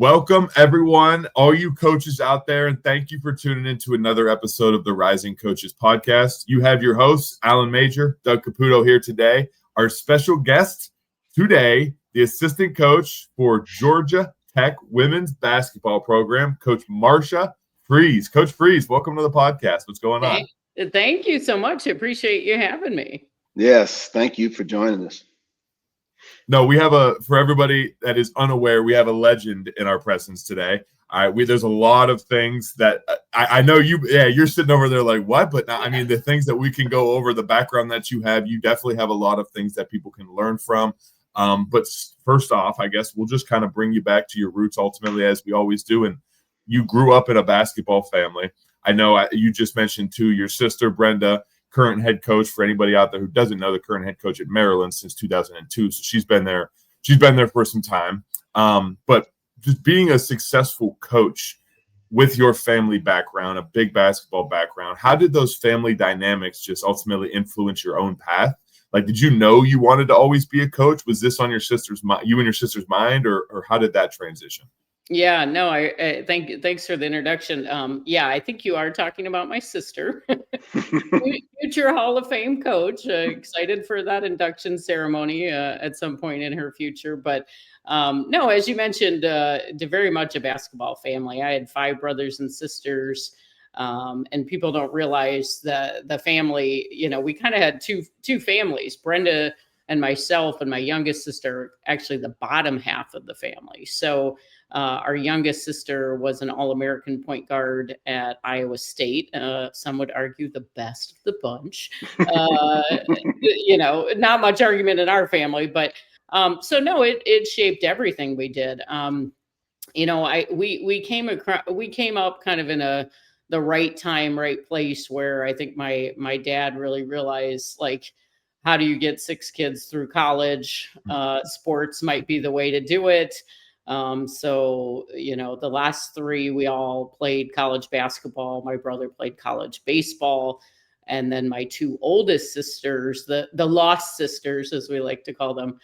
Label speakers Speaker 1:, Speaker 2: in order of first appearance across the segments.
Speaker 1: Welcome, everyone, all you coaches out there, and thank you for tuning in to another episode of the Rising Coaches Podcast. You have your hosts, Alan Major, Doug Caputo here today. Our special guest today, the assistant coach for Georgia Tech women's basketball program, Coach Marsha Frese. Coach Frese, welcome to the podcast. What's going on?
Speaker 2: Thank you so much. I appreciate you having me.
Speaker 3: Yes, thank you for joining us.
Speaker 1: No, we have for everybody that is unaware, we have a legend in our presence today. There's a lot of things that I know you're sitting over there like, what? But I mean, the things that we can go over, the background that you definitely have a lot of things that people can learn from. But first off, I guess we'll just kind of bring you back to your roots ultimately, as we always do. And you grew up in a basketball family. I know you just mentioned too, your sister, Brenda, current head coach, for anybody out there who doesn't know, the current head coach at Maryland since 2002. So she's been there for some time. But just being a successful coach with your family background, a big basketball background, how did those family dynamics just ultimately influence your own path? Like, did you know you wanted to always be a coach? Was this on you and your sister's mind, or how did that transition?
Speaker 2: Yeah, no, I thanks for the introduction. I think you are talking about my sister, future Hall of Fame coach. Excited for that induction ceremony at some point in her future. But no, as you mentioned, very much a basketball family. I had 5 brothers and sisters, and people don't realize the family. You know, we kind of had two families. Brenda and myself and my youngest sister, actually the bottom half of the family. So. Our youngest sister was an All-American point guard at Iowa State. Some would argue the best of the bunch. Not much argument in our family, but so no, it shaped everything we did. We came up kind of in the right time, right place, where I think my dad really realized, like, how do you get 6 kids through college? Sports might be the way to do it. The last 3, we all played college basketball. My brother played college baseball. And then my 2 oldest sisters, the lost sisters, as we like to call them,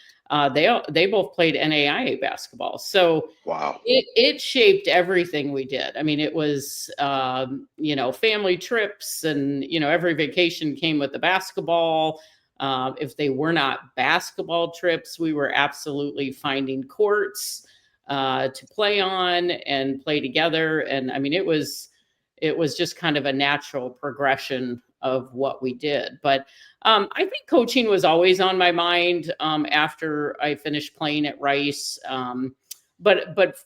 Speaker 2: they both played NAIA basketball. So
Speaker 3: wow,
Speaker 2: it shaped everything we did. I mean, it was, family trips, and, every vacation came with the basketball. If they were not basketball trips, we were absolutely finding courts to play on and play together. And I mean, it was just kind of a natural progression of what we did. But I think coaching was always on my mind after I finished playing at Rice. But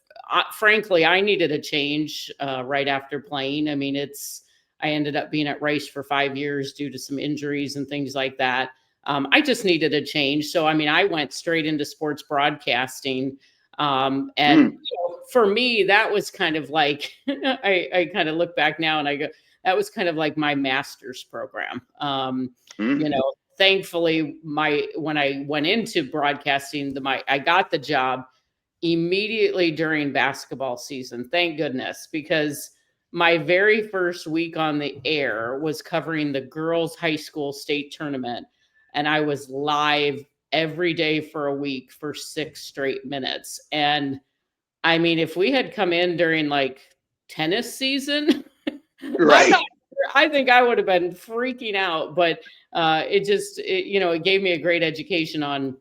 Speaker 2: frankly, I needed a change right after playing. I mean, I ended up being at Rice for 5 years due to some injuries and things like that. I just needed a change. So, I mean, I went straight into sports broadcasting. For me, that was kind of like, I kind of look back now and I go, that was kind of like my master's program. Thankfully, when I went into broadcasting, I got the job immediately during basketball season. Thank goodness, because my very first week on the air was covering the girls' high school state tournament. And I was live every day for a week for 6 straight minutes. And I mean, if we had come in during like tennis season,
Speaker 3: right,
Speaker 2: I think I would have been freaking out. But it gave me a great education on,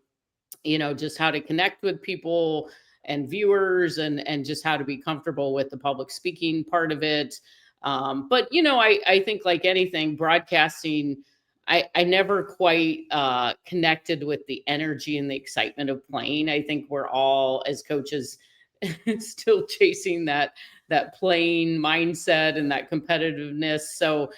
Speaker 2: just how to connect with people and viewers, and just how to be comfortable with the public speaking part of it. But I think, like anything, broadcasting, I never quite connected with the energy and the excitement of playing. I think we're all, as coaches, still chasing that playing mindset and that competitiveness. So,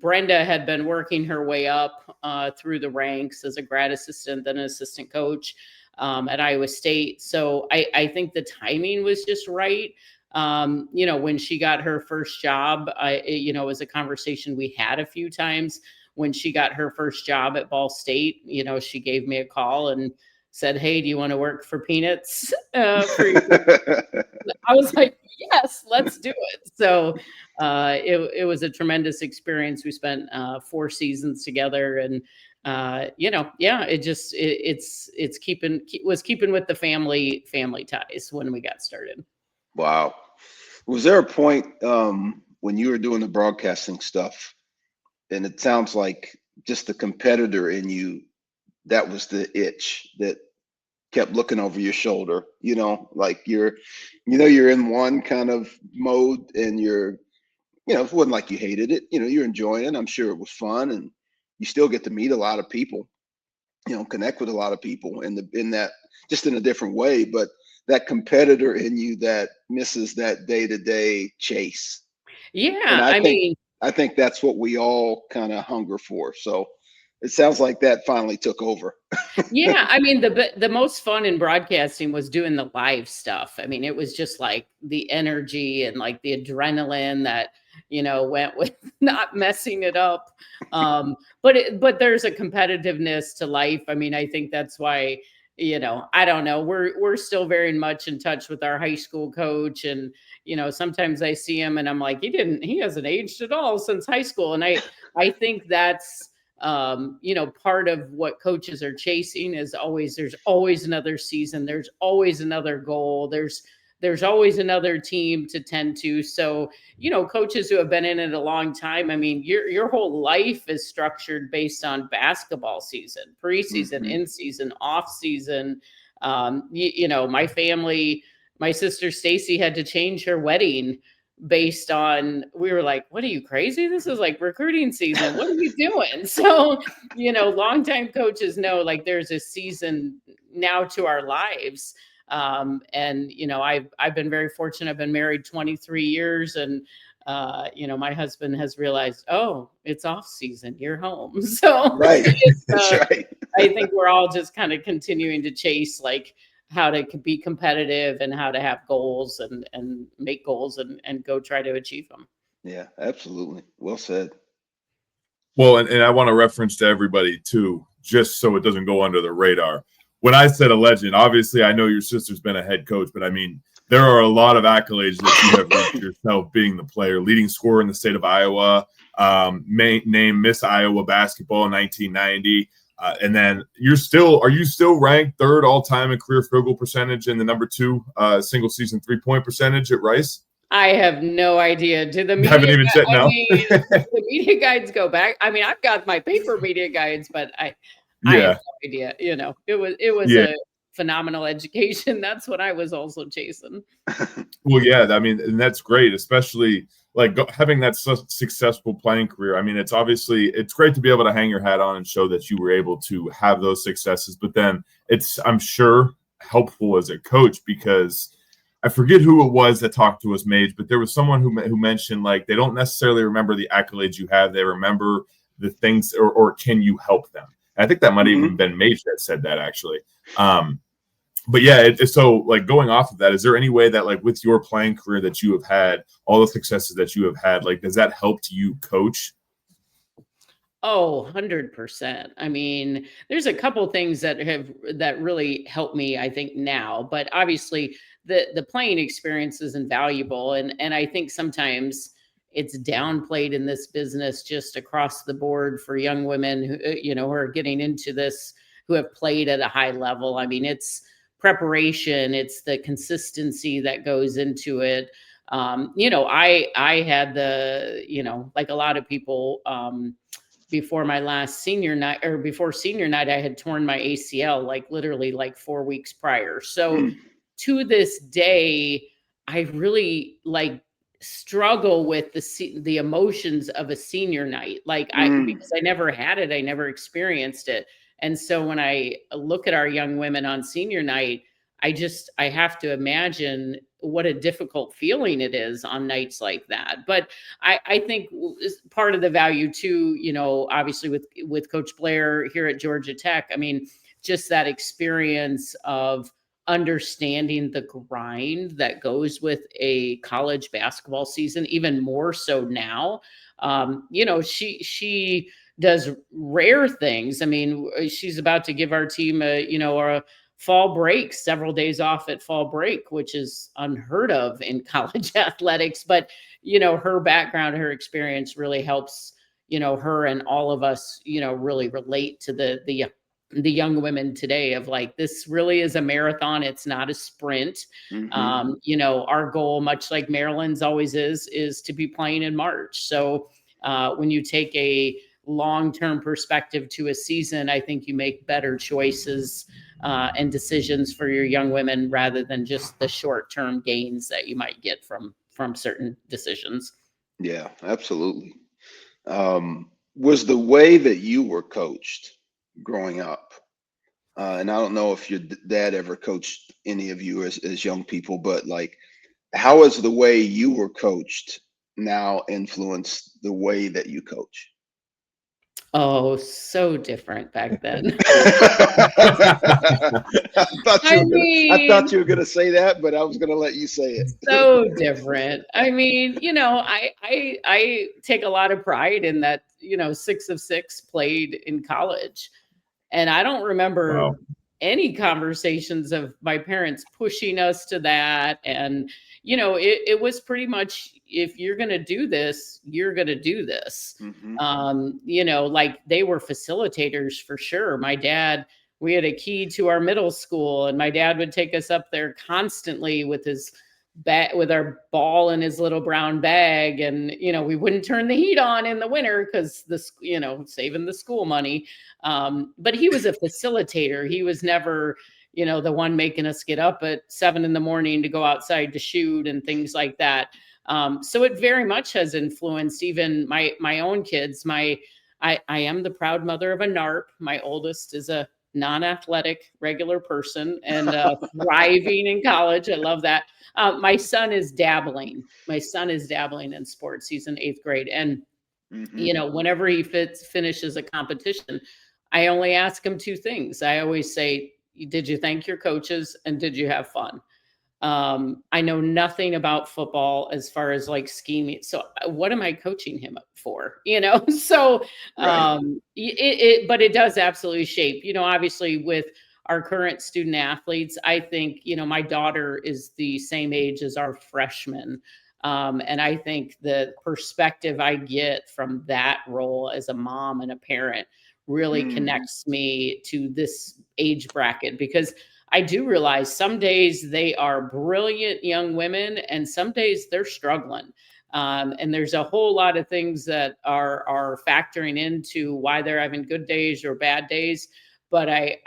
Speaker 2: Brenda had been working her way up through the ranks as a grad assistant, then an assistant coach at Iowa State. So I think the timing was just right. When she got her first job, it was a conversation we had a few times. When she got her first job at Ball State, she gave me a call and said, "Hey, do you want to work for peanuts?" I was like, "Yes, let's do it." So it was a tremendous experience. We spent 4 seasons together, and it's keeping with the family ties when we got started.
Speaker 3: Wow. Was there a point when you were doing the broadcasting stuff, and it sounds like just the competitor in you, that was the itch that kept looking over your shoulder, like you're in one kind of mode, and it wasn't like you hated it, you're enjoying it. I'm sure it was fun, and you still get to meet a lot of people, connect with a lot of people in that, just in a different way. But that competitor in you that misses that day-to-day chase.
Speaker 2: Yeah,
Speaker 3: And I think that's what we all kind of hunger for. So it sounds like that finally took over.
Speaker 2: Yeah, I mean, the most fun in broadcasting was doing the live stuff. I mean, it was just like the energy and like the adrenaline that, went with not messing it up. But there's a competitiveness to life. I mean, I think that's why, I don't know, we're still very much in touch with our high school coach. And, sometimes I see him and I'm like, he hasn't aged at all since high school. And I think that's, part of what coaches are chasing is there's always another season. There's always another goal. There's always another team to tend to. So, coaches who have been in it a long time, I mean, your whole life is structured based on basketball season, preseason, in season, off season. My family, my sister Stacy had to change her wedding based on, we were like, what are you, crazy? This is like recruiting season. What are you doing? So, longtime coaches know like there's a season now to our lives. And I've been very fortunate. I've been married 23 years, and my husband has realized, oh, it's off season, you're home. So
Speaker 3: right. That's right.
Speaker 2: I think we're all just kind of continuing to chase like how to be competitive and how to have goals and make goals and go try to achieve them.
Speaker 3: Yeah, absolutely. Well said.
Speaker 1: Well, and I want to reference to everybody too, just so it doesn't go under the radar. When I said a legend, obviously I know your sister's been a head coach, but I mean, there are a lot of accolades that you have reached yourself, being the player, leading scorer in the state of Iowa, named Miss Iowa basketball in 1990. And then are you still ranked third all time in career field goal percentage and the number 2 single season 3-point percentage at Rice?
Speaker 2: I have no idea. Do the media,
Speaker 1: haven't even checked now.
Speaker 2: The media guides go back? I mean, I've got my paper media guides, but I have no idea. It was a phenomenal education. That's what I was also chasing.
Speaker 1: Well, yeah, I mean, and that's great, especially like having that successful playing career. I mean, it's great to be able to hang your hat on and show that you were able to have those successes, but then it's, I'm sure, helpful as a coach, because I forget who it was that talked to us, Mage, but there was someone who mentioned like they don't necessarily remember the accolades you have. They remember the things, or can you help them? And I think that might have even been Mage that said that, actually. But yeah, so like going off of that, is there any way that like with your playing career that you have had, all the successes that you have had, like does that help you coach?
Speaker 2: Oh, 100%. I mean, there's a couple things that really help me, I think, now, but obviously the playing experience is invaluable. And I think sometimes it's downplayed in this business just across the board for young women who are getting into this, who have played at a high level. I mean, it's preparation, it's the consistency that goes into it. I had like a lot of people, before my last senior night, or before senior night, I had torn my ACL like literally like 4 weeks prior. So to this day, I really like struggle with the emotions of a senior night. Like because I never had it, I never experienced it. And so when I look at our young women on senior night, I have to imagine what a difficult feeling it is on nights like that. But I think part of the value too, obviously with Coach Blair here at Georgia Tech, I mean, just that experience of understanding the grind that goes with a college basketball season, even more so now. She does rare things. I mean, she's about to give our team a fall break, several days off at fall break, which is unheard of in college athletics. But, her background, her experience really helps, her and all of us, really relate to the young women today of like, this really is a marathon. It's not a sprint. Our goal, much like Maryland's always is to be playing in March. So when you take a long-term perspective to a season, I think you make better choices and decisions for your young women rather than just the short-term gains that you might get from certain decisions.
Speaker 3: Yeah, absolutely. Was the way that you were coached growing up, and I don't know if your dad ever coached any of you as young people, but like, how has the way you were coached now influenced the way that you coach?
Speaker 2: Oh, so different back then.
Speaker 3: I thought you were gonna
Speaker 2: mean,
Speaker 3: say that, but I was gonna let you say it.
Speaker 2: so different. I mean, I take a lot of pride in that, 6 of 6 played in college. And I don't remember
Speaker 1: Wow.
Speaker 2: any conversations of my parents pushing us to that. And, it was pretty much, if you're going to do this, you're going to do this. Like they were facilitators for sure. My dad, we had a key to our middle school, and my dad would take us up there constantly with his with our ball in his little brown bag. And, we wouldn't turn the heat on in the winter because saving the school money. But he was a facilitator. He was never, the one making us get up at 7 a.m. to go outside to shoot and things like that. So it very much has influenced even my own kids. I am the proud mother of a NARP. My oldest is a non-athletic regular person and thriving in college. I love that. My son is dabbling in sports. He's in 8th grade. And, whenever he finishes a competition, I only ask him 2 things. I always say, did you thank your coaches and did you have fun? I know nothing about football as far as like scheming. So what am I coaching him up for? So,
Speaker 3: Right.
Speaker 2: but it does absolutely shape, obviously with our current student athletes. I think, my daughter is the same age as our freshman. And I think the perspective I get from that role as a mom and a parent really connects me to this age bracket, because I do realize some days they are brilliant young women and some days they're struggling. And there's a whole lot of things that are factoring into why they're having good days or bad days. But I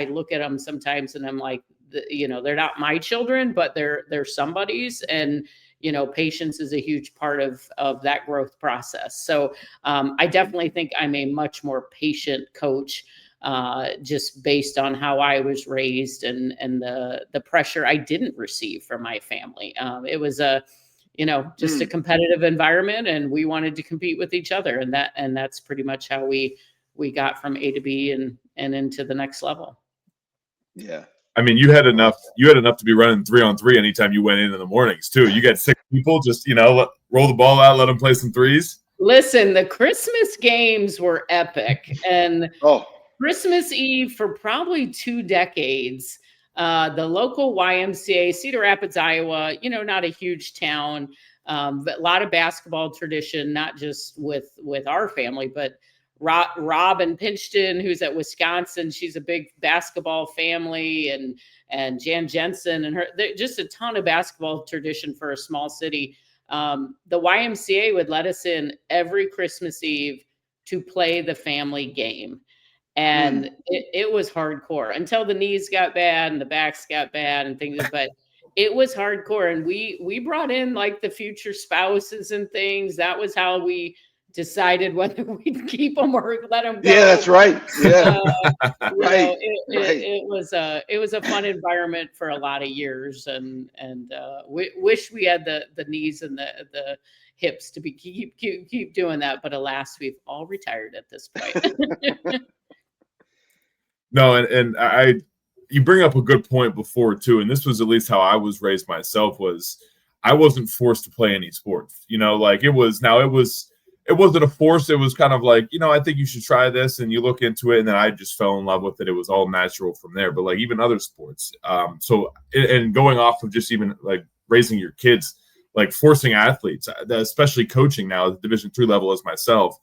Speaker 2: look at them sometimes and I'm like, they're not my children, but they're somebody's. And, patience is a huge part of that growth process. So I definitely think I'm a much more patient coach, just based on how I was raised and the pressure I didn't receive from my family. It was just a competitive environment, and we wanted to compete with each other, and that's pretty much how we got from A to B and into the next level.
Speaker 3: Yeah.
Speaker 1: I mean, you had enough to be running 3-on-3 anytime you went in the mornings too. You got 6 people, just roll the ball out, let them play some threes.
Speaker 2: Listen, the Christmas games were epic, and Christmas Eve for probably 2 decades. The local YMCA, Cedar Rapids, Iowa, not a huge town, but a lot of basketball tradition, not just with our family, but Robin Pinchton, who's at Wisconsin. She's a big basketball family, and Jan Jensen and just a ton of basketball tradition for a small city. The YMCA would let us in every Christmas Eve to play the family game. And it was hardcore until the knees got bad and the backs got bad and things, but it was hardcore. And we brought in like the future spouses and things. That was how we decided whether we'd keep them or let them go.
Speaker 3: Yeah, that's right. Yeah.
Speaker 2: Right. It was a fun environment for a lot of years, and we wish we had the knees and the hips to keep doing that, but alas, we've all retired at this point.
Speaker 1: No, and you bring up a good point before too, and this was at least how I was raised myself. Was I wasn't forced to play any sports, like it wasn't a force. It was kind of like, I think you should try this, and you look into it, and then I just fell in love with it. It was all natural from there. But like even other sports, so and going off of just even like raising your kids, like forcing athletes, especially coaching now at the Division III level as myself,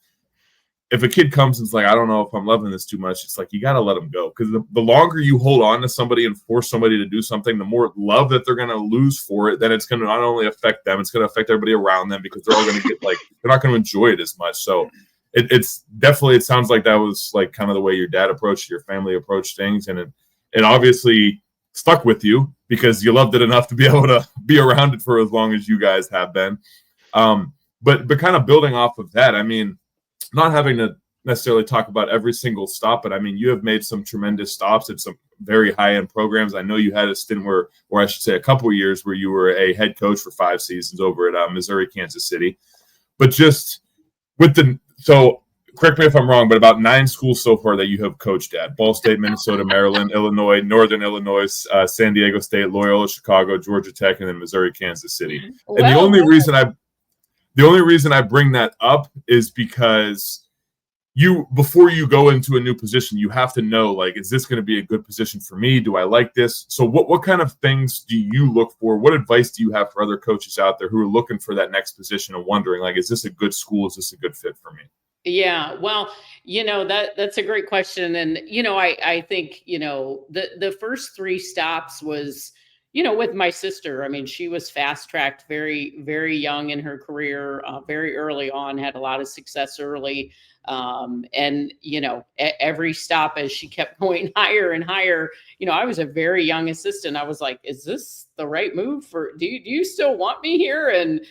Speaker 1: if a kid comes and is like, I don't know if I'm loving this too much, it's like, you got to let them go. Because the longer you hold on to somebody and force somebody to do something, the more love that they're going to lose for it. Then it's going to not only affect them, it's going to affect everybody around them, because they're all going to get like, they're not going to enjoy it as much. So it's definitely, it sounds like that was like kind of the way your dad approached, your family approached things. And it obviously stuck with you because you loved it enough to be able to be around it for as long as you guys have been. But kind of building off of that, I mean, not having to necessarily talk about every single stop, but I mean, you have made some tremendous stops at some very high-end programs. I know you had a stint where, or I should say a couple of years where you were a head coach for 5 seasons over at Missouri, Kansas City. But just with so correct me if I'm wrong, but about 9 schools so far that you have coached at: Ball State, Minnesota, Maryland, Illinois, Northern Illinois, San Diego State, Loyola, Chicago, Georgia Tech, and then Missouri, Kansas City. And the only reason I bring that up is because before you go into a new position, you have to know, like, is this going to be a good position for me? Do I like this? So what kind of things do you look for? What advice do you have for other coaches out there who are looking for that next position and wondering, like, is this a good school? Is this a good fit for me?
Speaker 2: Yeah, well, that's a great question. And, I think, the first 3 stops was, with my sister. I mean, she was fast-tracked very, very young in her career, very early on, had a lot of success early. And, every stop as she kept going higher and higher, I was a very young assistant. I was like, is this the right move do you still want me here? And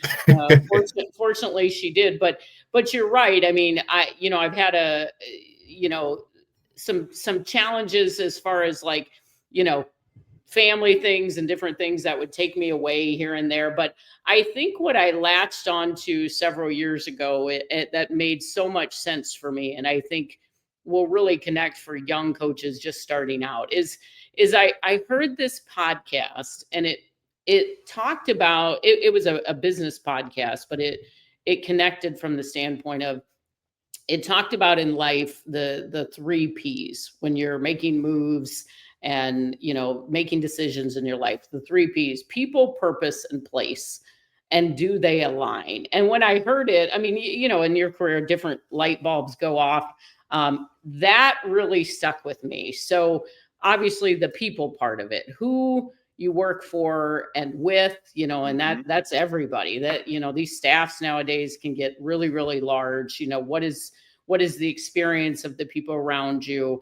Speaker 2: fortunately she did, but you're right. I mean, I've had some challenges as far as like, family things and different things that would take me away here and there. But I think what I latched onto several years ago that made so much sense for me, and I think will really connect for young coaches just starting out, is I heard this podcast, and it talked about, it was a business podcast, but it connected from the standpoint of, it talked about in life the 3 P's when you're making moves and making decisions in your life. The 3 P's: people, purpose, and place. And do they align? And when I heard it, I mean, in your career, different light bulbs go off. That really stuck with me. So obviously the people part of it, who you work for and with, and that's everybody. That, these staffs nowadays can get really, really large. What is the experience of the people around you?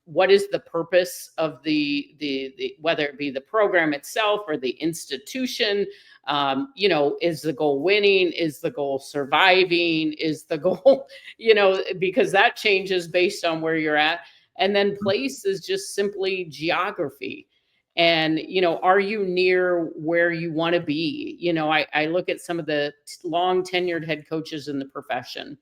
Speaker 2: What is the purpose of the whether it be the program itself or the institution? Is the goal winning? Is the goal surviving? Is the goal, because that changes based on where you're at. And then place is just simply geography. And, are you near where you want to be? I look at some of the long tenured head coaches in the profession,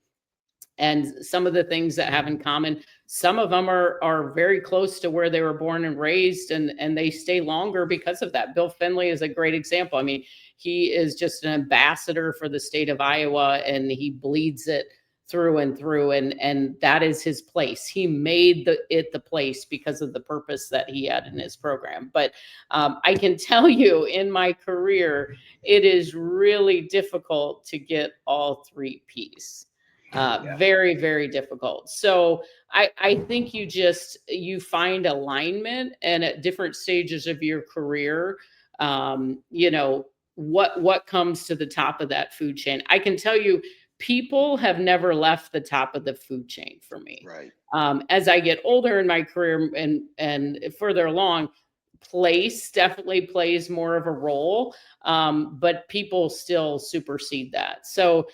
Speaker 2: and some of the things that have in common. Some of them are very close to where they were born and raised, and they stay longer because of that. Bill Finley is a great example. I mean, he is just an ambassador for the state of Iowa, and he bleeds it through and through. And that is his place. He made it the place because of the purpose that he had in his program. But I can tell you, in my career, it is really difficult to get all 3 P's. Very, very difficult. So I think you find alignment, and at different stages of your career, what comes to the top of that food chain. I can tell you, people have never left the top of the food chain for me.
Speaker 3: Right.
Speaker 2: As I get older in my career and further along, place definitely plays more of a role. But people still supersede that. So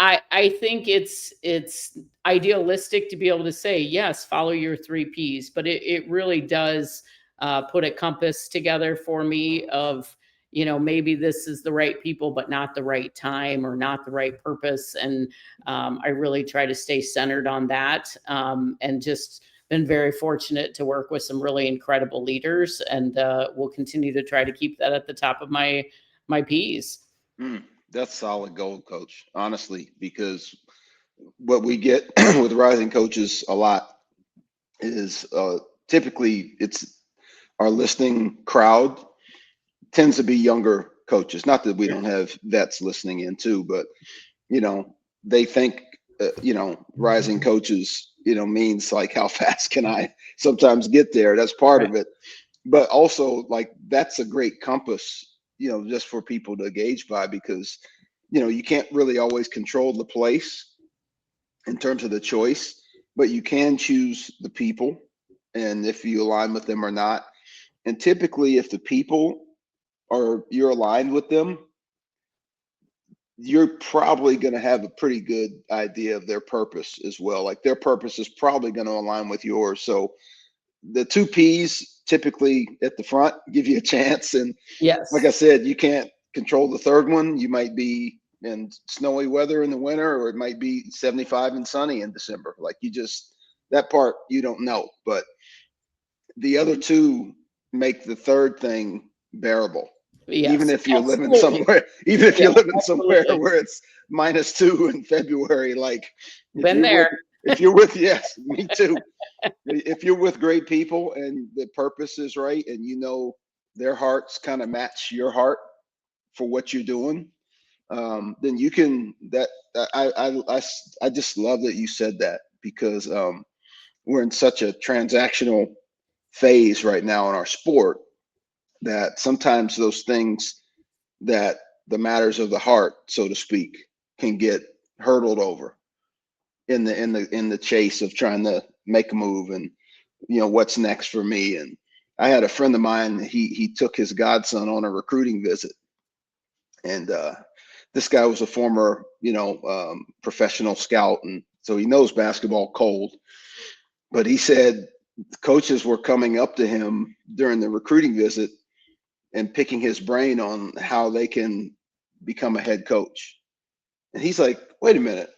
Speaker 2: I think it's idealistic to be able to say, yes, follow your 3 P's, but it really does put a compass together for me of, maybe this is the right people, but not the right time or not the right purpose. And I really try to stay centered on that, and just been very fortunate to work with some really incredible leaders, and we'll continue to try to keep that at the top of my P's.
Speaker 3: That's solid gold, Coach, honestly, because what we get with rising coaches a lot is typically it's our listening crowd tends to be younger coaches. Not that we don't have vets listening in too, but they think rising coaches, means like, how fast can I sometimes get there? That's part
Speaker 2: Right.
Speaker 3: of it. But also, like, that's a great compass, just for people to gauge by, because, you can't really always control the place in terms of the choice, but you can choose the people and if you align with them or not. And typically, if the people you're aligned with them, you're probably going to have a pretty good idea of their purpose as well. Like, their purpose is probably going to align with yours. So the two P's typically at the front give you a chance. And
Speaker 2: Yes.
Speaker 3: like I said, you can't control the third one. You might be in snowy weather in the winter, or it might be 75 and sunny in December. Like, that part you don't know. But the other two make the third thing bearable.
Speaker 2: Yes.
Speaker 3: Even if you're
Speaker 2: Absolutely.
Speaker 3: living somewhere,
Speaker 2: Absolutely.
Speaker 3: where it's -2 in February, like,
Speaker 2: Been there.
Speaker 3: yes, me too. If you're with great people and the purpose is right, and their hearts kind of match your heart for what you're doing, then you can. I just love that you said that, because we're in such a transactional phase right now in our sport, that sometimes those things, that the matters of the heart, so to speak, can get hurdled over in the chase of trying to make a move, and what's next for me. And I had a friend of mine, he took his godson on a recruiting visit, and this guy was a former professional scout, and so he knows basketball cold. But he said coaches were coming up to him during the recruiting visit and picking his brain on how they can become a head coach. And he's like, wait a minute,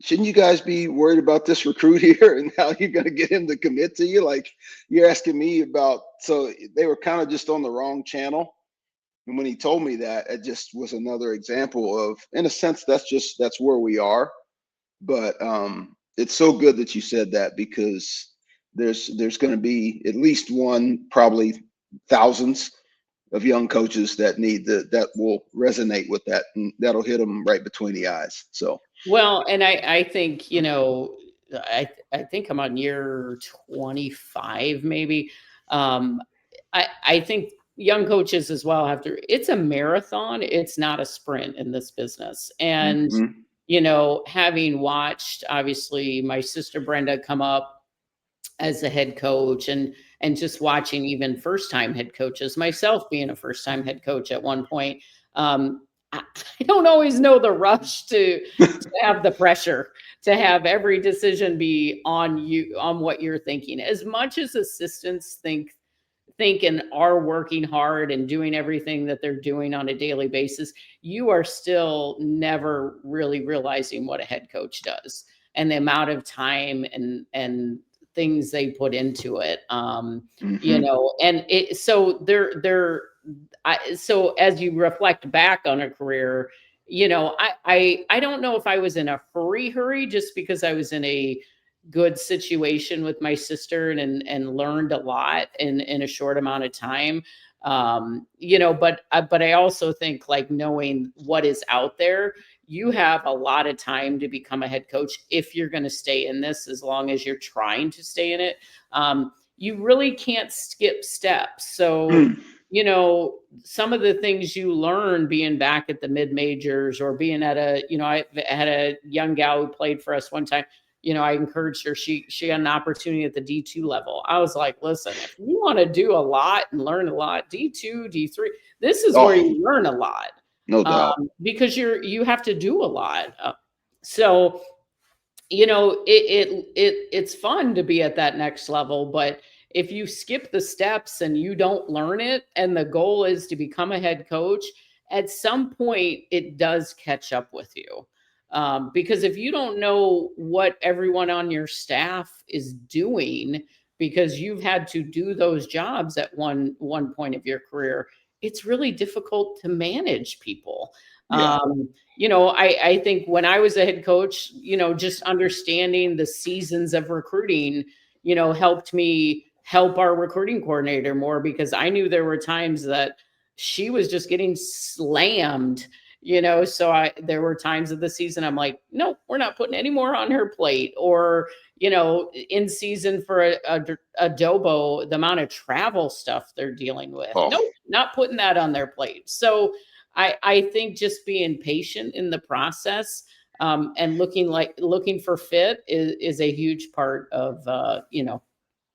Speaker 3: shouldn't you guys be worried about this recruit here and how you're going to get him to commit to you? Like, you're asking me about. So they were kind of just on the wrong channel. And when he told me that, it just was another example of, in a sense, that's where we are. But it's so good that you said that, because there's going to be at least one, probably thousands of young coaches that will resonate with that, and that'll hit them right between the eyes. So,
Speaker 2: Well, and I think, I think I'm on year 25, maybe. I think young coaches as well it's a marathon. It's not a sprint in this business. And, having watched, obviously, my sister Brenda come up as a head coach, and just watching even first-time head coaches, myself being a first-time head coach at one point, I don't always know the rush to have the pressure to have every decision be on you, on what you're thinking. As much as assistants think and are working hard and doing everything that they're doing on a daily basis, you are still never really realizing what a head coach does, and the amount of time and things they put into it. And so as you reflect back on a career, I don't know if I was in a hurry, just because I was in a good situation with my sister, and learned a lot in a short amount of time. But I also think, like, knowing what is out there, you have a lot of time to become a head coach if you're going to stay in this, as long as you're trying to stay in it. You really can't skip steps. So, some of the things you learn being back at the mid majors, or being at I had a young gal who played for us one time. I encouraged her. She had an opportunity at the D2 level. I was like, listen, if you want to do a lot and learn a lot, D2, D3, this is where you learn a lot.
Speaker 3: No doubt.
Speaker 2: Because you have to do a lot. So, it's fun to be at that next level, but if you skip the steps and you don't learn it, and the goal is to become a head coach, at some point it does catch up with you. Because if you don't know what everyone on your staff is doing, because you've had to do those jobs at one point of your career, it's really difficult to manage people.
Speaker 3: Yeah.
Speaker 2: I think when I was a head coach, just understanding the seasons of recruiting, helped me help our recruiting coordinator more, because I knew there were times that she was just getting slammed So there were times of the season I'm like, no, we're not putting any more on her plate. Or, in season for a Dobo, the amount of travel stuff they're dealing with.
Speaker 3: Oh.
Speaker 2: Nope, not putting that on their plate. So I think just being patient in the process, and looking for fit is a huge part of,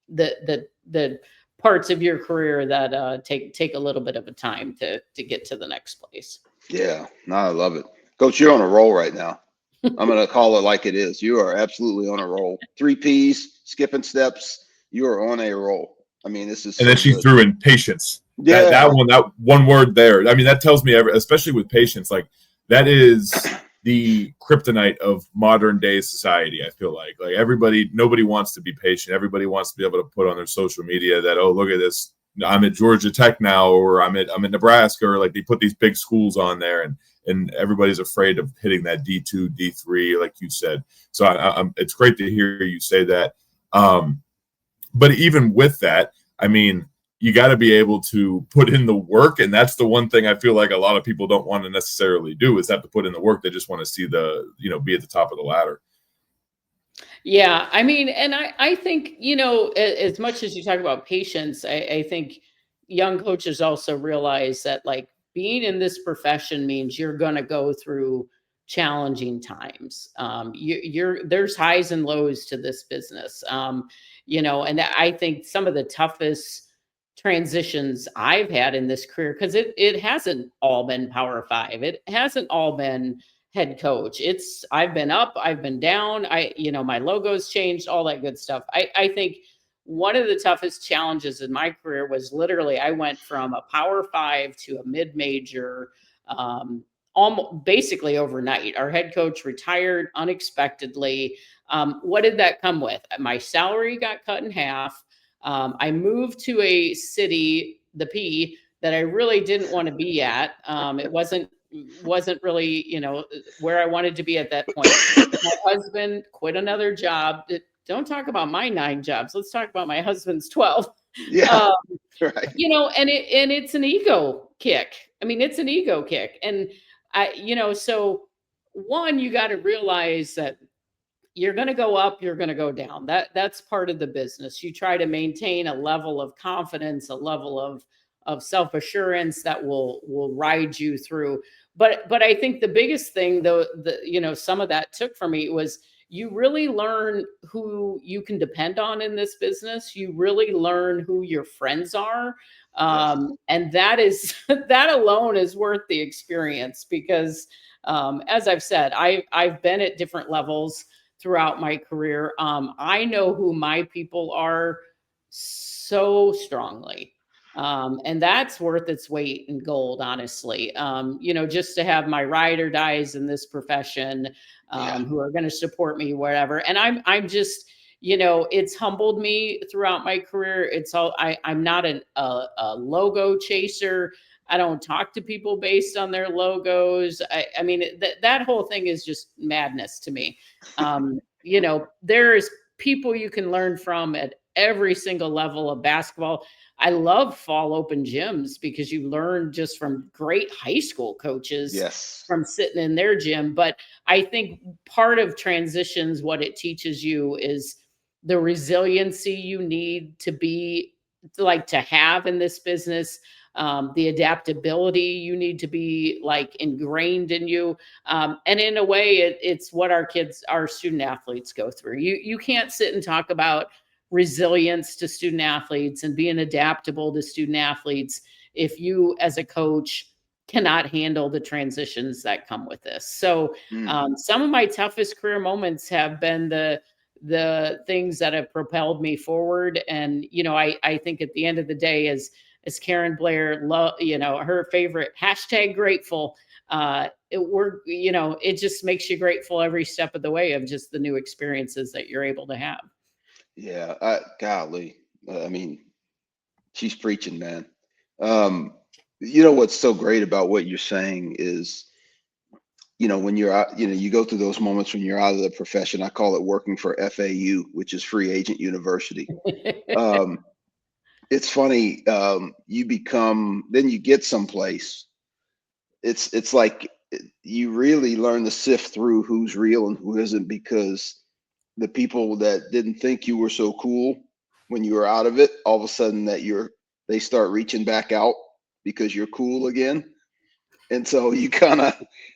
Speaker 2: the parts of your career that take a little bit of a time to get to the next place.
Speaker 3: Yeah, no, I love it. Coach, you're on a roll right now. I'm going to call it like it is. You are absolutely on a roll. 3 Ps, skipping steps. You are on a roll. I mean, this is
Speaker 1: And then she threw in patience.
Speaker 3: Yeah.
Speaker 1: That one word there. I mean, that tells me, especially with patience, like that is the kryptonite of modern day society. I feel like nobody wants to be patient. Everybody wants to be able to put on their social media that, oh, look at this, I'm at Georgia Tech now, or I'm at Nebraska, or like they put these big schools on there, and everybody's afraid of hitting that D2, D3, like you said. So it's great to hear you say that. But even with that, I mean, you got to be able to put in the work. And that's the one thing I feel like a lot of people don't want to necessarily do, is have to put in the work. They just want to see be at the top of the ladder.
Speaker 2: Yeah. I mean, and I think, as much as you talk about patience, I think young coaches also realize that like being in this profession means you're going to go through challenging times. There's highs and lows to this business. And I think some of the toughest transitions I've had in this career, because it hasn't all been Power 5. It hasn't all been head coach. I've been up, I've been down. My logo's changed, all that good stuff. I think one of the toughest challenges in my career was literally I went from a Power 5 to a mid-major, almost basically overnight. Our head coach retired unexpectedly. What did that come with? My salary got cut in half. I moved to a city, the P, that I really didn't want to be at. It wasn't really, where I wanted to be at that point. My husband quit another job. Don't talk about my 9 jobs. Let's talk about my husband's 12.
Speaker 3: Yeah, right.
Speaker 2: And it's an ego kick. I mean, it's an ego kick. And so one, you got to realize that you're going to go up, you're going to go down. That's part of the business. You try to maintain a level of confidence, a level of self-assurance that will ride you through. But I think the biggest thing, though, some of that took for me was you really learn who you can depend on in this business. You really learn who your friends are. And that alone is worth the experience, because as I've said, I've been at different levels throughout my career. I know who my people are so strongly. And that's worth its weight in gold, honestly. Just to have my ride or dies in this profession, who are going to support me wherever. And I'm just, it's humbled me throughout my career. I'm not a logo chaser. I don't talk to people based on their logos. I mean, that whole thing is just madness to me. There's people you can learn from at every single level of basketball. I love fall open gyms because you learn just from great high school coaches.
Speaker 3: Yes.
Speaker 2: From sitting in their gym. But I think part of transitions, what it teaches you is the resiliency you need to have in this business. The adaptability you need to be like ingrained in you. And in a way, it's what our student athletes go through. You can't sit and talk about resilience to student athletes and being adaptable to student athletes if you as a coach cannot handle the transitions that come with this. So some of my toughest career moments have been the things that have propelled me forward. And, I think at the end of the day, as Karen Blair, her favorite #grateful, it just makes you grateful every step of the way of just the new experiences that you're able to have.
Speaker 3: Yeah, golly. I mean, she's preaching, man. What's so great about what you're saying is, when you're out, you go through those moments when you're out of the profession. I call it working for FAU, which is Free Agent University. It's funny. Then you get someplace. It's like you really learn to sift through who's real and who isn't, because the people that didn't think you were so cool when you were out of it, all of a sudden they start reaching back out because you're cool again. And so you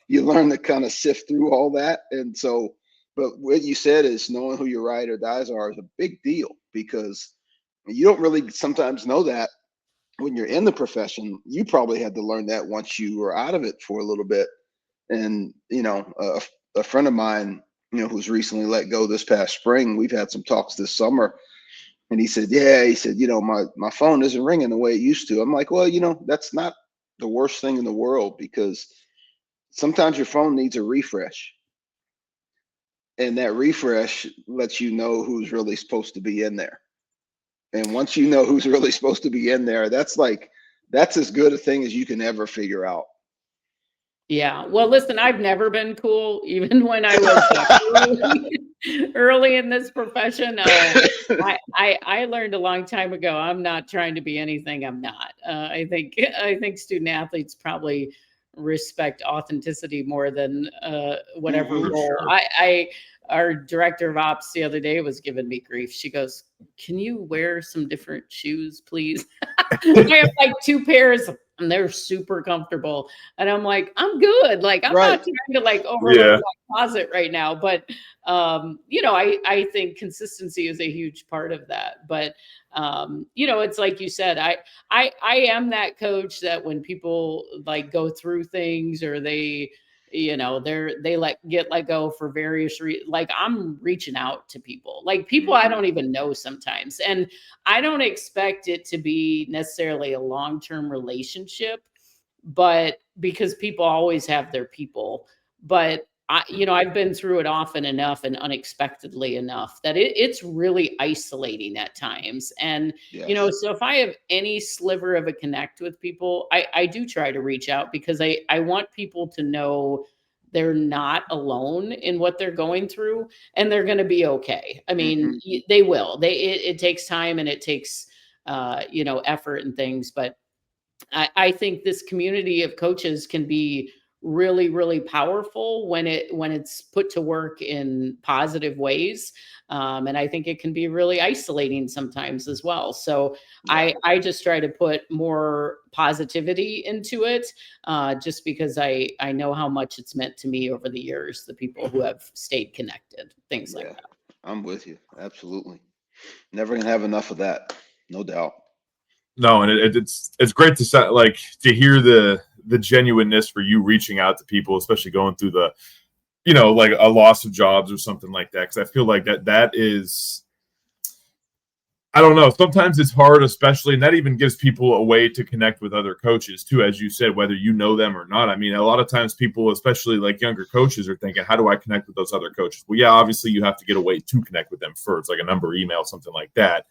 Speaker 3: learn to kind of sift through all that. And so, but what you said is knowing who your ride or dies are is a big deal, because you don't really sometimes know that when you're in the profession. You probably had to learn that once you were out of it for a little bit. And, a friend of mine, who's recently let go this past spring, we've had some talks this summer, and he said, my phone isn't ringing the way it used to. I'm like, well, that's not the worst thing in the world, because sometimes your phone needs a refresh. And that refresh lets you know who's really supposed to be in there. And once you know who's really supposed to be in there, that's as good a thing as you can ever figure out.
Speaker 2: Yeah. Well, listen, I've never been cool, even when I was early in this profession. I learned a long time ago, I'm not trying to be anything I'm not. I think student athletes probably respect authenticity more than whatever role.
Speaker 1: Sure.
Speaker 2: Our director of ops the other day was giving me grief. She goes, "Can you wear some different shoes, please?" I have like 2 pairs and they're super comfortable. And I'm like, I'm good. Like, I'm not trying to like overload my closet right now. But, I think consistency is a huge part of that. But, it's like you said, I am that coach that when people like go through things, or they get let go for various reasons, like I'm reaching out to people, like people I don't even know sometimes. And I don't expect it to be necessarily a long-term relationship, but because people always have their people. But I've been through it often enough and unexpectedly enough that it's really isolating at times. And, so if I have any sliver of a connect with people, I do try to reach out, because I want people to know they're not alone in what they're going through, and they're going to be okay. I mean, they will. It takes time, and it takes, effort and things. But I think this community of coaches can be really, really powerful when it's put to work in positive ways. And I think it can be really isolating sometimes as well. So I just try to put more positivity into it, just because I know how much it's meant to me over the years, the people who have stayed connected, things like that.
Speaker 3: I'm with you. Absolutely. Never gonna have enough of that. No doubt.
Speaker 1: No, and it's great to hear the genuineness for you reaching out to people, especially going through the, like a loss of jobs or something like that. Because I feel like that is, I don't know. Sometimes it's hard, especially, and that even gives people a way to connect with other coaches too, as you said, whether you know them or not. I mean, a lot of times people, especially like younger coaches, are thinking, how do I connect with those other coaches? Well, yeah, obviously you have to get a way to connect with them first, like a number, email, something like that.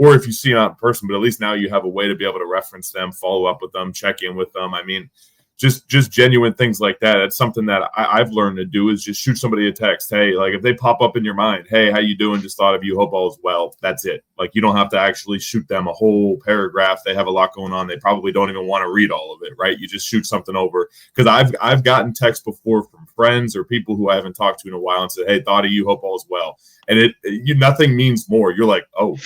Speaker 1: Or if you see them in person, but at least now you have a way to be able to reference them, follow up with them, check in with them. I mean, just genuine things like that. It's something that I've learned to do, is just shoot somebody a text. Hey, like if they pop up in your mind, hey, how you doing? Just thought of you. Hope all is well. That's it. Like you don't have to actually shoot them a whole paragraph. They have a lot going on. They probably don't even want to read all of it, right? You just shoot something over. Because I've gotten texts before from friends or people who I haven't talked to in a while and said, hey, thought of you. Hope all is well. And nothing means more. You're like, oh.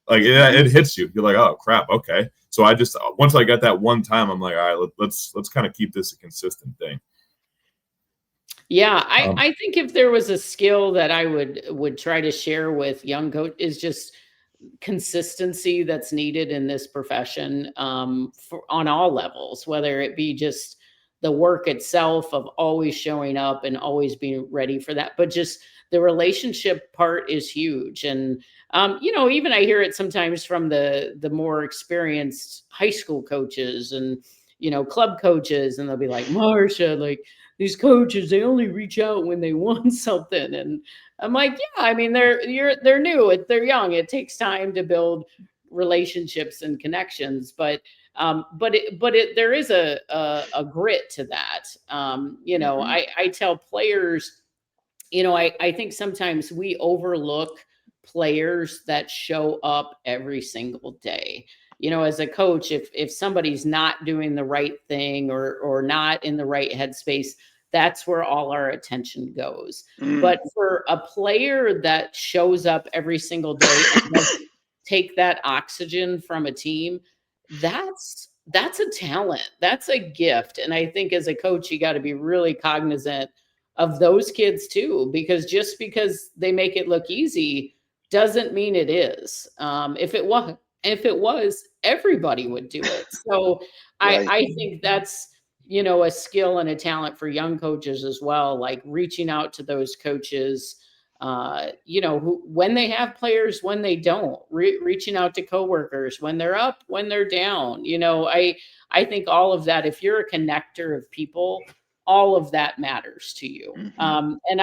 Speaker 1: Like it hits you. You're like, oh crap, okay. So I just once I got that one time, I'm like, all right, let's kind of keep this a consistent thing.
Speaker 2: Yeah, I think if there was a skill that I would try to share with young coach, is just consistency that's needed in this profession, on all levels, whether it be just the work itself of always showing up and always being ready for that, but just the relationship part is huge. And even I hear it sometimes from the more experienced high school coaches and club coaches, and they'll be like, Marsha, like these coaches, they only reach out when they want something. And I'm like, yeah, I mean, they're new, they're young. It takes time to build relationships and connections, but there is a grit to that. I tell players, I think sometimes we overlook players that show up every single day. as a coach, if somebody's not doing the right thing or not in the right headspace, that's where all our attention goes. But for a player that shows up every single day and doesn't take that oxygen from a team, that's a talent. That's a gift. And I think as a coach, you got to be really cognizant of those kids too, because just because they make it look easy doesn't mean it is. If it was, everybody would do it. So
Speaker 3: Right.
Speaker 2: I think that's, a skill and a talent for young coaches as well, like reaching out to those coaches, who, when they have players, when they don't, reaching out to coworkers, when they're up, when they're down. I think all of that, if you're a connector of people, all of that matters to you. And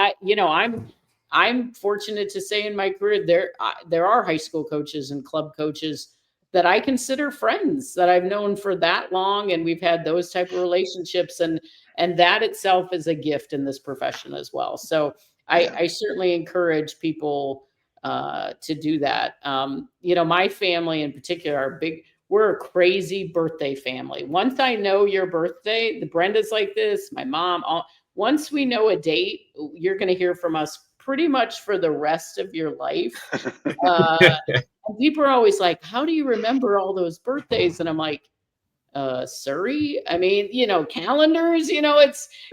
Speaker 2: I'm fortunate to say in my career, there are high school coaches and club coaches that I consider friends that I've known for that long, and we've had those type of relationships, and that itself is a gift in this profession as well. So I certainly encourage people to do that. My family in particular we're a crazy birthday family. Once I know your birthday, the Brenda's like this, my mom, once we know a date, you're going to hear from us pretty much for the rest of your life. And people are always like, how do you remember all those birthdays? And I'm like, Surrey. I mean, calendars,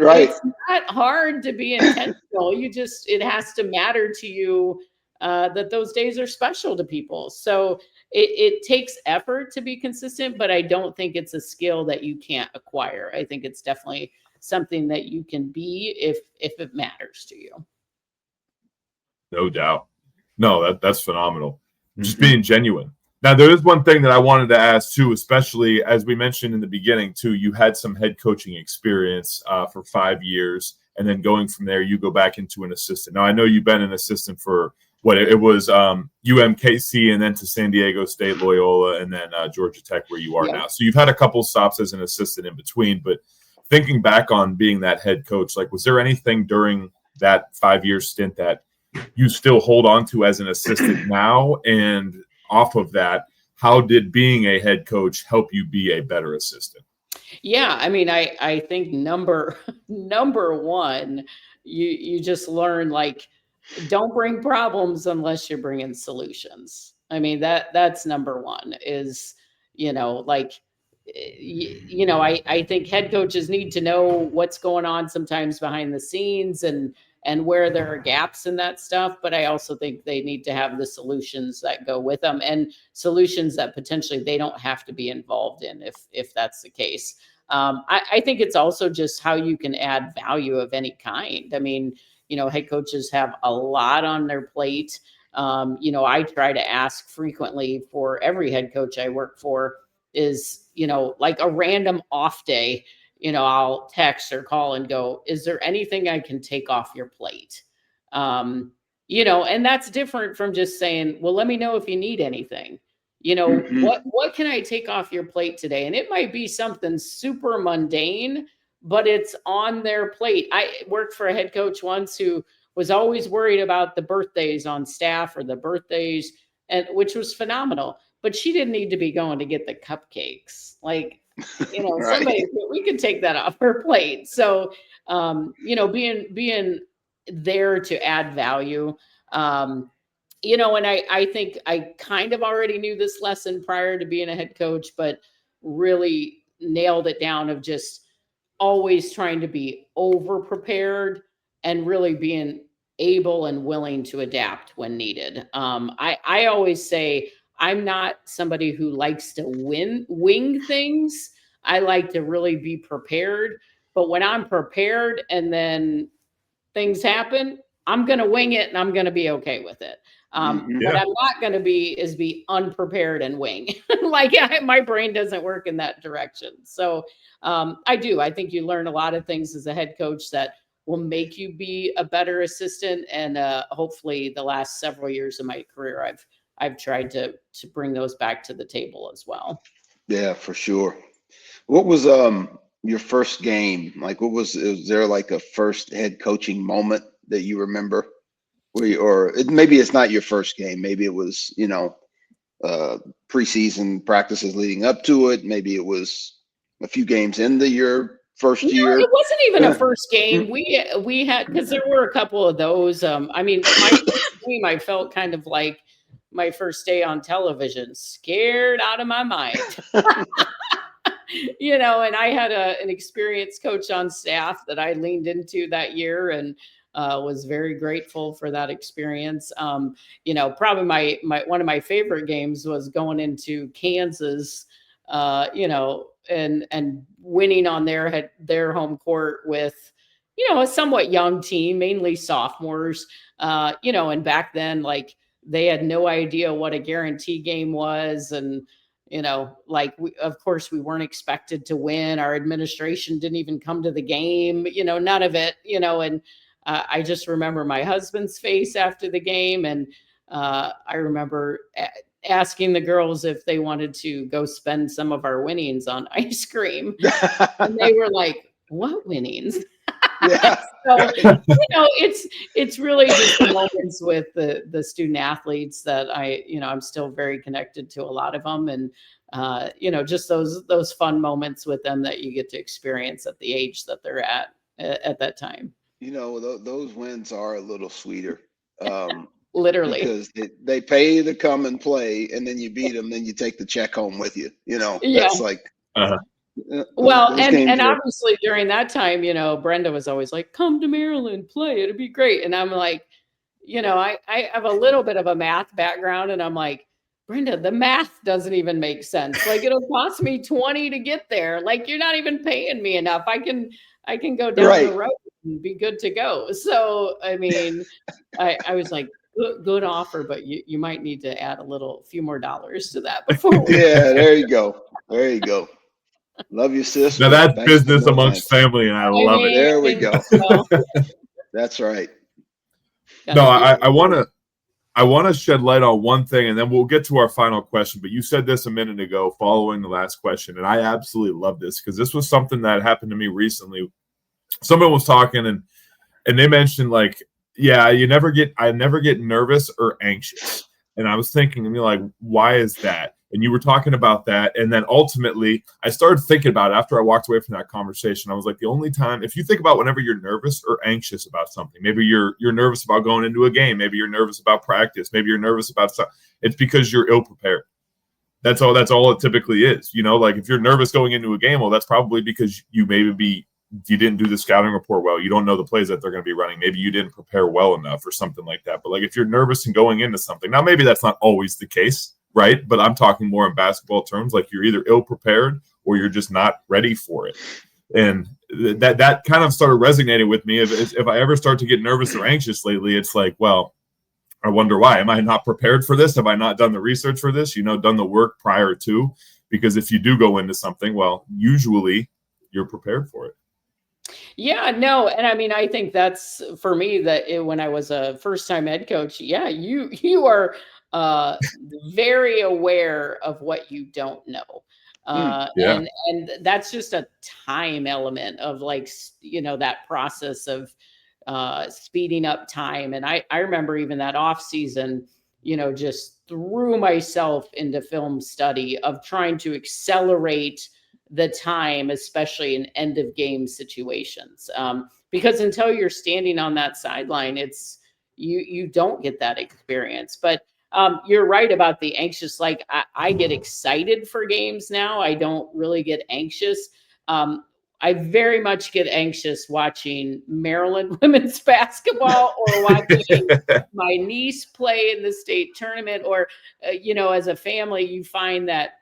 Speaker 3: Right.
Speaker 2: it's not hard to be intentional. It has to matter to you that those days are special to people. So it takes effort to be consistent, but I don't think it's a skill that you can't acquire. I think it's definitely something that you can be if it matters to you.
Speaker 1: No doubt. No, that's phenomenal. Just being genuine. Now, there is one thing that I wanted to ask too, especially as we mentioned in the beginning too, you had some head coaching experience for 5 years, and then going from there, you go back into an assistant. Now, I know you've been an assistant for it was UMKC, and then to San Diego State, Loyola, and then Georgia Tech, where you are now. So you've had a couple stops as an assistant in between, but thinking back on being that head coach, like, was there anything during that 5-year stint that you still hold on to as an assistant now? And off of that, how did being a head coach help you be a better assistant?
Speaker 2: Yeah, I mean, I think number one, you just learn, like, don't bring problems unless you're bringing solutions. I mean, that's number one is, like, I think head coaches need to know what's going on sometimes behind the scenes and where there are gaps in that stuff. But I also think they need to have the solutions that go with them, and solutions that potentially they don't have to be involved in if that's the case. I think it's also just how you can add value of any kind. I mean, head coaches have a lot on their plate. I try to ask frequently for every head coach I work for is, like a random off day, I'll text or call and go, is there anything I can take off your plate? And that's different from just saying, well, let me know if you need anything. What can I take off your plate today? And it might be something super mundane, but it's on their plate. I worked for a head coach once who was always worried about the birthdays on staff or the birthdays, and which was phenomenal. But she didn't need to be going to get the cupcakes. Like,
Speaker 3: Right.
Speaker 2: somebody, we could take that off her plate. So, being there to add value. And I think I kind of already knew this lesson prior to being a head coach, but really nailed it down of just always trying to be over prepared and really being able and willing to adapt when needed. I always say I'm not somebody who likes to wing things. I like to really be prepared. But when I'm prepared and then things happen, I'm going to wing it and I'm going to be okay with it. What I'm not going to be unprepared and wing. My brain doesn't work in that direction. So I think you learn a lot of things as a head coach that will make you be a better assistant. And hopefully the last several years of my career, I've tried to bring those back to the table as well.
Speaker 3: Yeah, for sure. What was your first game? Like, was there like a first head coaching moment that you remember? Maybe it's not your first game. Maybe it was, preseason practices leading up to it. Maybe it was a few games into your first year.
Speaker 2: It wasn't even a first game. We had, because there were a couple of those. I mean, my first game, I felt kind of like my first day on television, scared out of my mind. And I had an experienced coach on staff that I leaned into that year, and was very grateful for that experience. Probably my one of my favorite games was going into Kansas, and winning on their home court with, a somewhat young team, mainly sophomores, and back then, like, they had no idea what a guarantee game was. And, of course we weren't expected to win. Our administration didn't even come to the game, none of it, and I just remember my husband's face after the game. And I remember asking the girls if they wanted to go spend some of our winnings on ice cream. And they were like, "What winnings?"
Speaker 3: Yeah.
Speaker 2: So, it's really just the moments with the student athletes that I'm still very connected to a lot of them. And, just those fun moments with them that you get to experience at the age that they're at that time.
Speaker 3: Those wins are a little sweeter.
Speaker 2: Literally.
Speaker 3: Because they pay you to come and play, and then you beat them, then you take the check home with you. That's like.
Speaker 2: Well, and obviously during that time, Brenda was always like, "Come to Maryland, play, it'd be great." And I'm like, I have a little bit of a math background, and I'm like, "Brenda, the math doesn't even make sense. Like, it'll cost me 20 to get there. Like, you're not even paying me enough. I can go down the road and be good to go." So, I mean, I was like, good offer, but you might need to add a few more dollars to that before.
Speaker 3: Yeah, there you go. There you go. Love you, sis.
Speaker 1: Now that's business amongst family, and I love it.
Speaker 3: There we go. That's right.
Speaker 1: No, I want to shed light on one thing, and then we'll get to our final question. But you said this a minute ago following the last question, and I absolutely love this because this was something that happened to me recently. Someone was talking, and they mentioned, like, yeah, I never get nervous or anxious. And I was thinking, why is that? And you were talking about that. And then ultimately I started thinking about it after I walked away from that conversation. I was like, the only time, if you think about whenever you're nervous or anxious about something, maybe you're nervous about going into a game, maybe you're nervous about practice, maybe you're nervous about stuff, it's because you're ill prepared. That's all it typically is. Like, if you're nervous going into a game, well, that's probably because you didn't do the scouting report well. You don't know the plays that they're going to be running. Maybe you didn't prepare well enough or something like that. But, like, if you're nervous and going into something, now maybe that's not always the case, right? But I'm talking more in basketball terms, like you're either ill prepared or you're just not ready for it. And that kind of started resonating with me. If I ever start to get nervous or anxious lately, it's like, well, I wonder why. Am I not prepared for this? Have I not done the research for this? Done the work prior to? Because if you do go into something, well, usually you're prepared for it.
Speaker 2: Yeah, no. And I mean, I think that's for me when I was a first-time head coach, yeah, you are very aware of what you don't know. And that's just a time element of, like, that process of speeding up time. And I remember even that off season, just threw myself into film study of trying to accelerate the time, especially in end of game situations. Because until you're standing on that sideline, you don't get that experience. But you're right about the anxious. Like, I get excited for games now. I don't really get anxious. I very much get anxious watching Maryland women's basketball or watching my niece play in the state tournament, or, as a family, you find that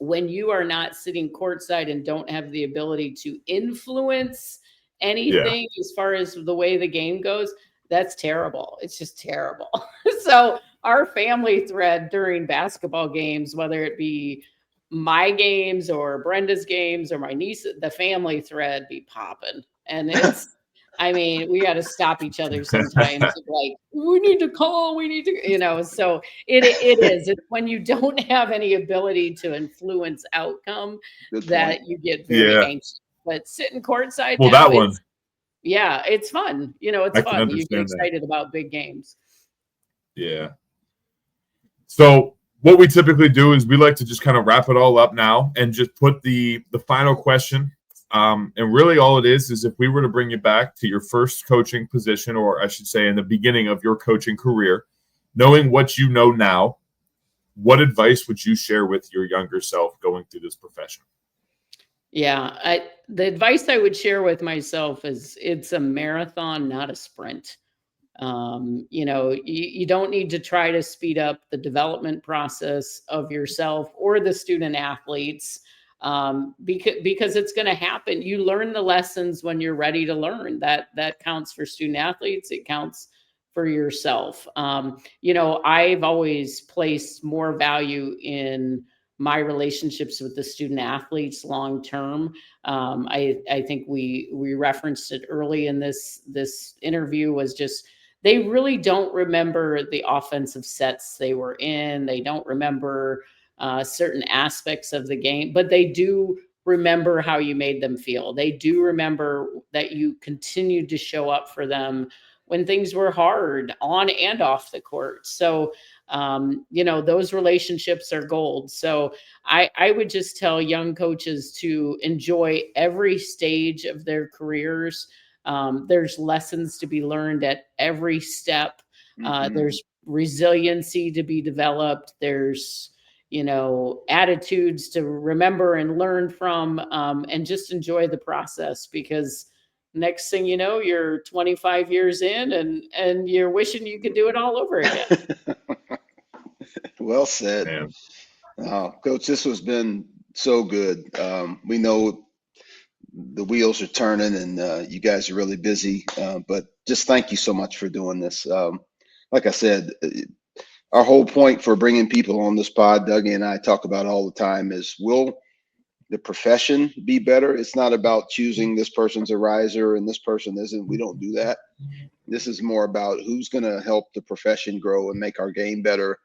Speaker 2: when you are not sitting courtside and don't have the ability to influence anything as far as the way the game goes, that's terrible. It's just terrible. So our family thread during basketball games, whether it be my games or Brenda's games or my niece, the family thread be popping. And we got to stop each other sometimes. Like, we need to so it is. It's when you don't have any ability to influence outcome that you get very anxious. But sitting courtside,
Speaker 1: well,
Speaker 2: now,
Speaker 1: that one.
Speaker 2: Yeah, it's fun. It's fun. You get excited
Speaker 1: that.
Speaker 2: about big games.
Speaker 1: Yeah. So what we typically do is we like to just kind of wrap it all up now and just put the final question. And really all it is if we were to bring you back to your first coaching position, or I should say in the beginning of your coaching career, knowing what you know now, what advice would you share with your younger self going through this profession?
Speaker 2: Yeah, the advice I would share with myself is it's a marathon, not a sprint. You don't need to try to speed up the development process of yourself or the student athletes, because it's going to happen. You learn the lessons when you're ready to learn. That counts for student athletes. It counts for yourself. I've always placed more value in my relationships with the student athletes long term. I think we referenced it early in this interview, was just they really don't remember the offensive sets they were in. They don't remember certain aspects of the game, but they do remember how you made them feel. They do remember that you continued to show up for them when things were hard on and off the court. So, those relationships are gold. So I would just tell young coaches to enjoy every stage of their careers. There's lessons to be learned at every step. There's resiliency to be developed. There's, attitudes to remember and learn from, and just enjoy the process, because next thing you know, you're 25 years in and you're wishing you could do it all over again.
Speaker 3: Well said. Coach, this has been so good. We know the wheels are turning and you guys are really busy, but just thank you so much for doing this. Like I said, our whole point for bringing people on this pod, Dougie and I talk about all the time, is will the profession be better? It's not about choosing this person's a riser and this person isn't. We don't do that. This is more about who's going to help the profession grow and make our game better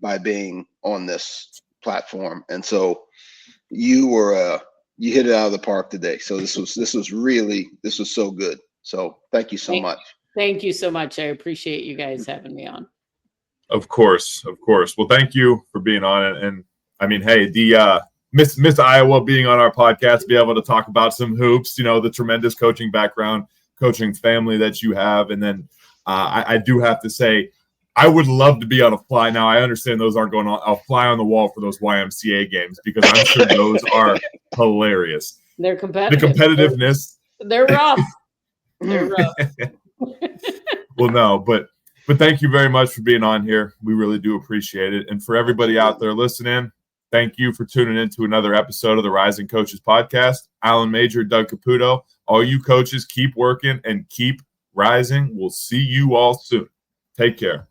Speaker 3: by being on this platform. And so you hit it out of the park today. So this was so good. So thank you so much.
Speaker 2: Thank you so much. I appreciate you guys having me on.
Speaker 1: Of course. Well, thank you for being on it. And I mean, hey, the Miss Iowa being on our podcast, be able to talk about some hoops, the tremendous coaching background, coaching family that you have. And then I do have to say, I would love to be on a fly. Now, I understand those aren't going on a fly on the wall for those YMCA games, because I'm sure those are hilarious.
Speaker 2: They're competitive.
Speaker 1: The competitiveness.
Speaker 2: They're rough. They're rough.
Speaker 1: Well, no, but thank you very much for being on here. We really do appreciate it. And for everybody out there listening, thank you for tuning in to another episode of the Rising Coaches Podcast. Alan Major, Doug Caputo, all you coaches, keep working and keep rising. We'll see you all soon. Take care.